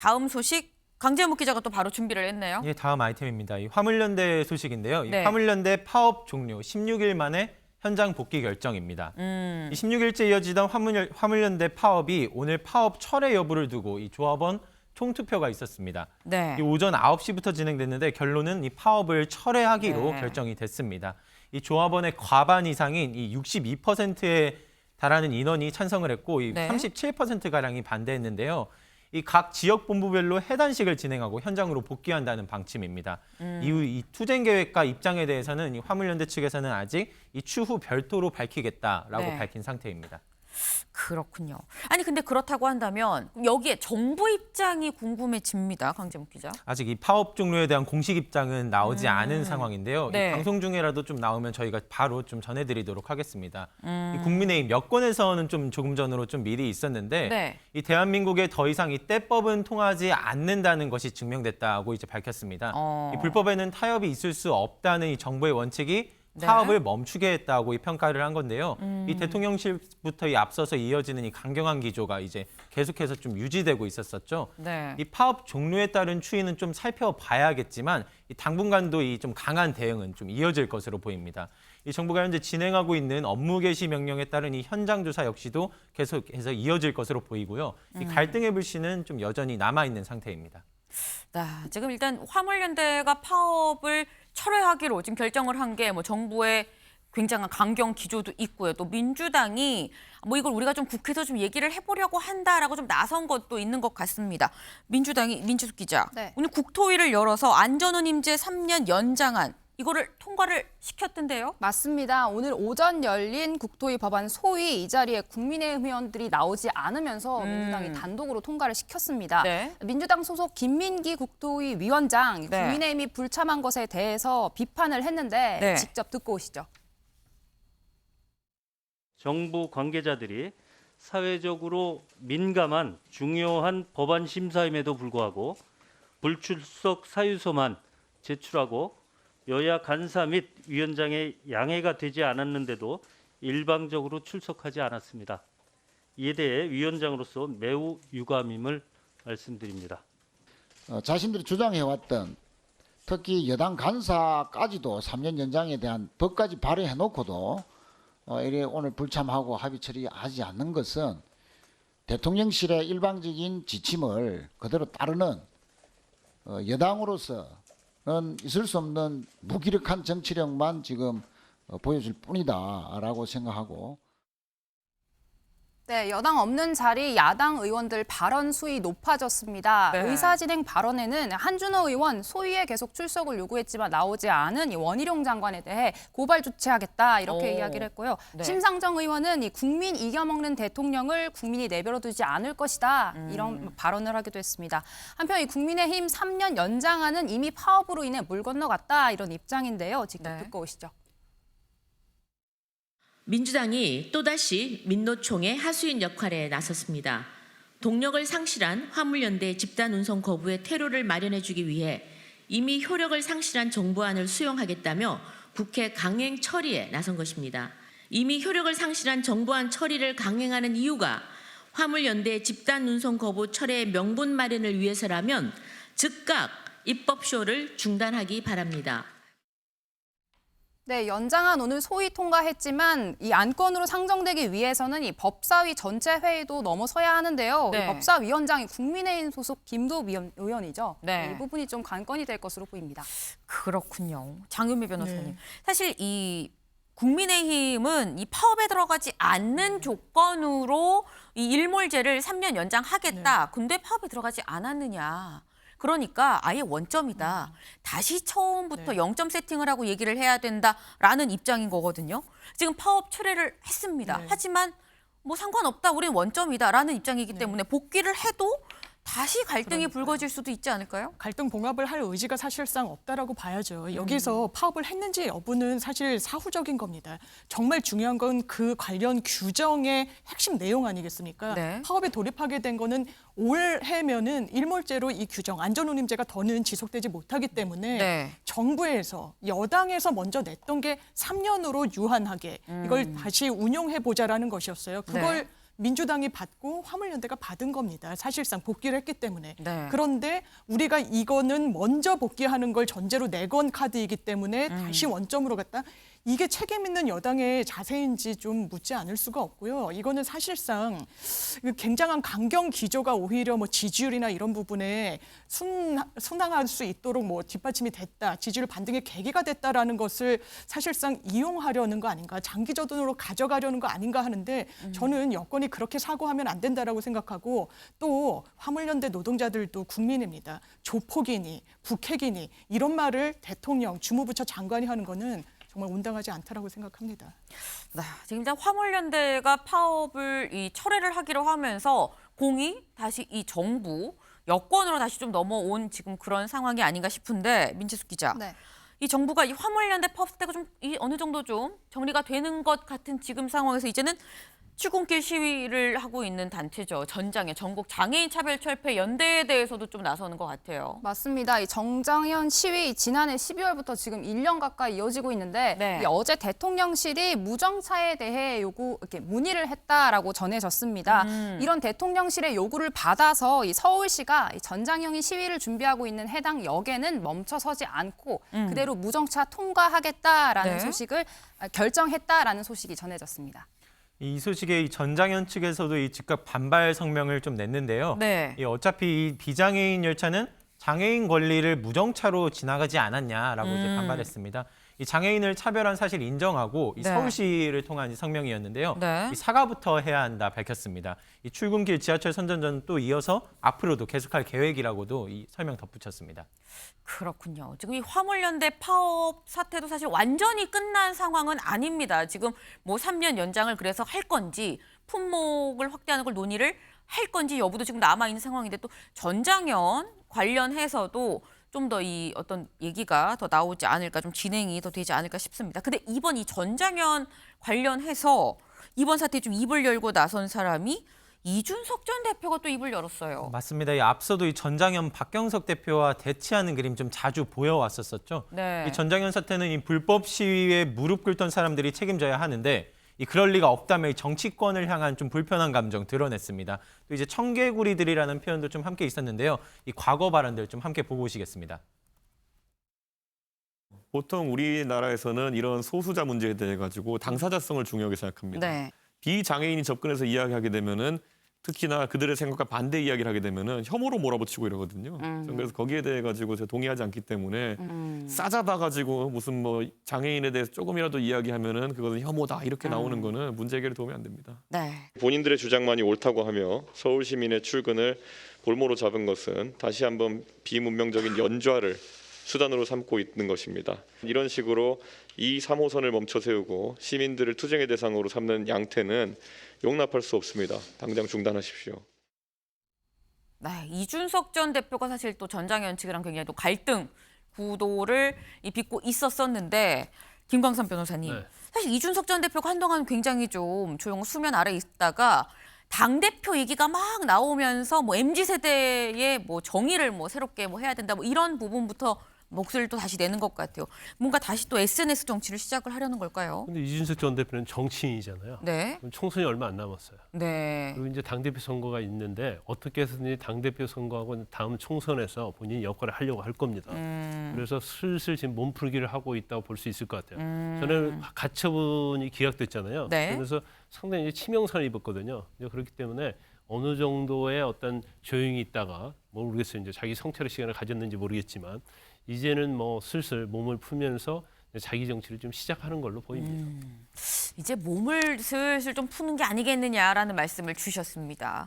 다음 소식 강재묵 기자가 또 바로 준비를 했네요. 예, 다음 아이템입니다. 이 화물연대 소식인데요. 이 네. 화물연대 파업 종료 16일 만에 현장 복귀 결정입니다. 이 16일째 이어지던 화물연대 파업이 오늘 파업 철회 여부를 두고 이 조합원 총투표가 있었습니다. 네. 이 오전 9시부터 진행됐는데 결론은 이 파업을 철회하기로 네. 결정이 됐습니다. 이 조합원의 과반 이상인 이 62%에 달하는 인원이 찬성을 했고 이 네. 37%가량이 반대했는데요. 이 각 지역 본부별로 해단식을 진행하고 현장으로 복귀한다는 방침입니다. 이후 이 투쟁 계획과 입장에 대해서는 이 화물연대 측에서는 아직 이 추후 별도로 밝히겠다라고 네. 밝힌 상태입니다. 그렇군요. 아니 근데 그렇다고 한다면 여기에 정부 입장이 궁금해집니다. 강재묵 기자. 아직 이 파업 종료에 대한 공식 입장은 나오지 않은 상황인데요. 네. 이 방송 중에라도 좀 나오면 저희가 바로 좀 전해드리도록 하겠습니다. 이 국민의힘 여권에서는 좀 조금 전으로 좀 미리 있었는데 네. 이 대한민국에 더 이상 이 때법은 통하지 않는다는 것이 증명됐다고 이제 밝혔습니다. 이 불법에는 타협이 있을 수 없다는 이 정부의 원칙이 네. 파업을 멈추게 했다고 이 평가를 한 건데요. 이 대통령실부터 이 앞서서 이어지는 이 강경한 기조가 이제 계속해서 좀 유지되고 있었었죠. 네. 이 파업 종료에 따른 추이는 좀 살펴봐야겠지만 이 당분간도 이 좀 강한 대응은 좀 이어질 것으로 보입니다. 이 정부가 현재 진행하고 있는 업무 개시 명령에 따른 이 현장 조사 역시도 계속해서 이어질 것으로 보이고요. 이 갈등의 불씨는 좀 여전히 남아 있는 상태입니다. 지금 일단 화물연대가 파업을 철회하기로 지금 결정을 한 게 뭐 정부의 굉장한 강경 기조도 있고요. 또 민주당이 뭐 이걸 우리가 좀 국회에서 좀 얘기를 해보려고 한다라고 좀 나선 것도 있는 것 같습니다. 민주당이 민지숙 기자, 네. 오늘 국토위를 열어서 안전운 임제 3년 연장안 이거를 통과를 시켰던데요. 맞습니다. 오늘 오전 열린 국토위 법안 소위 이 자리에 국민의힘 의원들이 나오지 않으면서 민주당이 단독으로 통과를 시켰습니다. 네. 민주당 소속 김민기 국토위 위원장, 네. 국민의힘이 불참한 것에 대해서 비판을 했는데 네. 직접 듣고 오시죠. 정부 관계자들이 사회적으로 민감한 중요한 법안 심사임에도 불구하고 불출석 사유서만 제출하고 여야 간사 및 위원장의 양해가 되지 않았는데도 일방적으로 출석하지 않았습니다. 이에 대해 위원장으로서 매우 유감임을 말씀드립니다. 자신들이 주장해왔던 특히 여당 간사까지도 3년 연장에 대한 법까지 발의해놓고도 이래 오늘 불참하고 합의 처리하지 않는 것은 대통령실의 일방적인 지침을 그대로 따르는 여당으로서는 있을 수 없는 무기력한 정치력만 지금 보여줄 뿐이다라고 생각하고. 네, 여당 없는 자리 야당 의원들 발언 수위 높아졌습니다. 네. 의사진행 발언에는 한준호 의원 소위에 계속 출석을 요구했지만 나오지 않은 이 원희룡 장관에 대해 고발 조치하겠다 이렇게 이야기를 했고요. 네. 심상정 의원은 이 국민 이겨먹는 대통령을 국민이 내버려두지 않을 것이다 이런 발언을 하기도 했습니다. 한편 이 국민의힘 3년 연장안은 이미 파업으로 인해 물 건너갔다 이런 입장인데요. 직접 네. 듣고 오시죠. 민주당이 또다시 민노총의 하수인 역할에 나섰습니다. 동력을 상실한 화물연대 집단 운송 거부의 퇴로를 마련해주기 위해 이미 효력을 상실한 정부안을 수용하겠다며 국회 강행 처리에 나선 것입니다. 이미 효력을 상실한 정부안 처리를 강행하는 이유가 화물연대 집단 운송 거부 철회 명분 마련을 위해서라면 즉각 입법쇼를 중단하기 바랍니다. 네, 연장안 오늘 소위 통과했지만 이 안건으로 상정되기 위해서는 이 법사위 전체 회의도 넘어서야 하는데요. 네. 이 법사위원장이 국민의힘 소속 김도읍 의원이죠. 네. 이 부분이 좀 관건이 될 것으로 보입니다. 그렇군요. 장윤미 변호사님. 사실 이 국민의힘은 이 파업에 들어가지 않는 조건으로 이 일몰제를 3년 연장하겠다. 근데 파업에 들어가지 않았느냐. 그러니까 아예 원점이다. 다시 처음부터 0점 세팅을 하고 얘기를 해야 된다라는 입장인 거거든요. 지금 파업 철회를 했습니다. 하지만 뭐 상관없다. 우린 원점이다라는 입장이기 때문에 복귀를 해도 다시 갈등이 불거질 수도 있지 않을까요? 갈등 봉합을 할 의지가 사실상 없다라고 봐야죠. 여기서 파업을 했는지 여부는 사실 사후적인 겁니다. 정말 중요한 건 그 관련 규정의 핵심 내용 아니겠습니까? 네. 파업에 돌입하게 된 거는 올해면은 일몰제로 이 규정, 안전운임제가 더는 지속되지 못하기 때문에 네. 정부에서 여당에서 먼저 냈던 게 3년으로 유한하게 이걸 다시 운용해 보자라는 것이었어요. 그걸 민주당이 받고 화물연대가 받은 겁니다. 사실상 복귀를 했기 때문에. 네. 그런데 우리가 이거는 먼저 복귀하는 걸 전제로 내건 카드이기 때문에 다시 원점으로 갔다. 이게 책임 있는 여당의 자세인지 좀 묻지 않을 수가 없고요. 이거는 사실상 굉장한 강경 기조가 오히려 뭐 지지율이나 이런 부분에 순항할 수 있도록 뭐 뒷받침이 됐다, 지지율 반등의 계기가 됐다라는 것을 사실상 이용하려는 거 아닌가, 장기전으로 가져가려는 거 아닌가 하는데 저는 여권이 그렇게 사고하면 안 된다라고 생각하고 또 화물연대 노동자들도 국민입니다. 조폭이니 북핵이니 이런 말을 대통령, 주무부처 장관이 하는 거는 정말 온당하지 않다라고 생각합니다. 네, 지금 이제 화물연대가 파업을 철회를 하기로 하면서 공이 다시 이 정부 여권으로 다시 좀 넘어온 지금 그런 상황이 아닌가 싶은데 민지숙 기자. 네. 이 정부가 이 화물연대 파업 사태가 좀 어느 정도 좀 정리가 되는 것 같은 지금 상황에서 이제는 출근길 시위를 하고 있는 단체죠. 전장애 전국 장애인 차별철폐 연대에 대해서도 좀 나서는 것 같아요. 맞습니다. 이 정장현 시위 지난해 12월부터 지금 1년 가까이 이어지고 있는데 네. 이 어제 대통령실이 무정차에 대해 이렇게 문의를 했다라고 전해졌습니다. 이런 대통령실의 요구를 받아서 이 서울시가 이 전장현이 시위를 준비하고 있는 해당 역에는 멈춰서지 않고 그대로 무정차 통과하겠다라는 네. 소식을 결정했다라는 소식이 전해졌습니다. 이 소식에 이 전장현 측에서도 이 즉각 반발 성명을 좀 냈는데요. 네. 이 어차피 이 비장애인 열차는 장애인 권리를 무정차로 지나가지 않았냐라고 이제 반발했습니다. 이 장애인을 차별한 사실 인정하고 이 네. 서울시를 통한 이 성명이었는데요. 네. 이 사과부터 해야 한다 밝혔습니다. 이 출근길 지하철 선전전 또 이어서 앞으로도 계속할 계획이라고도 이 설명 덧붙였습니다. 그렇군요. 지금 이 화물연대 파업 사태도 사실 완전히 끝난 상황은 아닙니다. 지금 뭐 3년 연장을 그래서 할 건지 품목을 확대하는 걸 논의를 할 건지 여부도 지금 남아있는 상황인데 또 전장현 관련해서도 좀 더 이 어떤 얘기가 더 나오지 않을까, 좀 진행이 더 되지 않을까 싶습니다. 근데 이번 이 전장현 관련해서 이번 사태에 좀 입을 열고 나선 사람이 이준석 전 대표가 또 입을 열었어요. 맞습니다. 이 앞서도 이 전장현 박경석 대표와 대치하는 그림 좀 자주 보여왔었었죠. 네. 이 전장현 사태는 이 불법 시위에 무릎 꿇던 사람들이 책임져야 하는데 이 그럴 리가 없다며 이 정치권을 향한 좀 불편한 감정 드러냈습니다. 또 이제 청개구리들이라는 표현도 좀 함께 있었는데요. 이 과거 발언들 좀 함께 보고 오시겠습니다. 보통 우리나라에서는 이런 소수자 문제에 대해 가지고 당사자성을 중요하게 생각합니다. 네. 비장애인이 접근해서 이야기하게 되면은 특히나 그들의 생각과 반대 이야기를 하게 되면은 혐오로 몰아붙이고 이러거든요. 저는 그래서 거기에 대해 가지고 제가 동의하지 않기 때문에 싸잡아 가지고 무슨 뭐 장애인에 대해서 조금이라도 이야기하면은 그것은 혐오다 이렇게 나오는 거는 문제 해결에 도움이 안 됩니다. 네. 본인들의 주장만이 옳다고 하며 서울 시민의 출근을 볼모로 잡은 것은 다시 한번 비문명적인 연좌를 수단으로 삼고 있는 것입니다. 이런 식으로 이 3호선을 멈춰 세우고 시민들을 투쟁의 대상으로 삼는 양태는 용납할 수 없습니다. 당장 중단하십시오. 네, 이준석 전 대표가 사실 또 전장현 측이랑 굉장히 또 갈등 구도를 빚고 있었었는데 김광선 변호사님, 네. 사실 이준석 전 대표가 한동안 굉장히 좀 조용 수면 아래 있다가 당대표 얘기가 막 나오면서 뭐 MZ세대의 뭐 정의를 뭐 새롭게 뭐 해야 된다 뭐 이런 부분부터 목소리를 또 다시 내는 것 같아요. 뭔가 다시 또 SNS 정치를 시작을 하려는 걸까요? 근데 이준석 전 대표는 정치인이잖아요. 네. 그럼 총선이 얼마 안 남았어요. 네. 그리고 이제 당대표 선거가 있는데 어떻게 해서든지 당대표 선거하고 다음 총선에서 본인이 역할을 하려고 할 겁니다. 그래서 슬슬 지금 몸풀기를 하고 있다고 볼 수 있을 것 같아요. 저는 가처분이 기각됐잖아요. 네. 그래서 상당히 이제 치명상을 입었거든요. 그렇기 때문에 어느 정도의 어떤 조용히 있다가 모르겠어요. 이제 자기 성찰의 시간을 가졌는지 모르겠지만 이제는 뭐 슬슬 몸을 풀면서 자기 정치를 좀 시작하는 걸로 보입니다. 이제 몸을 슬슬 좀 푸는 게 아니겠느냐라는 말씀을 주셨습니다.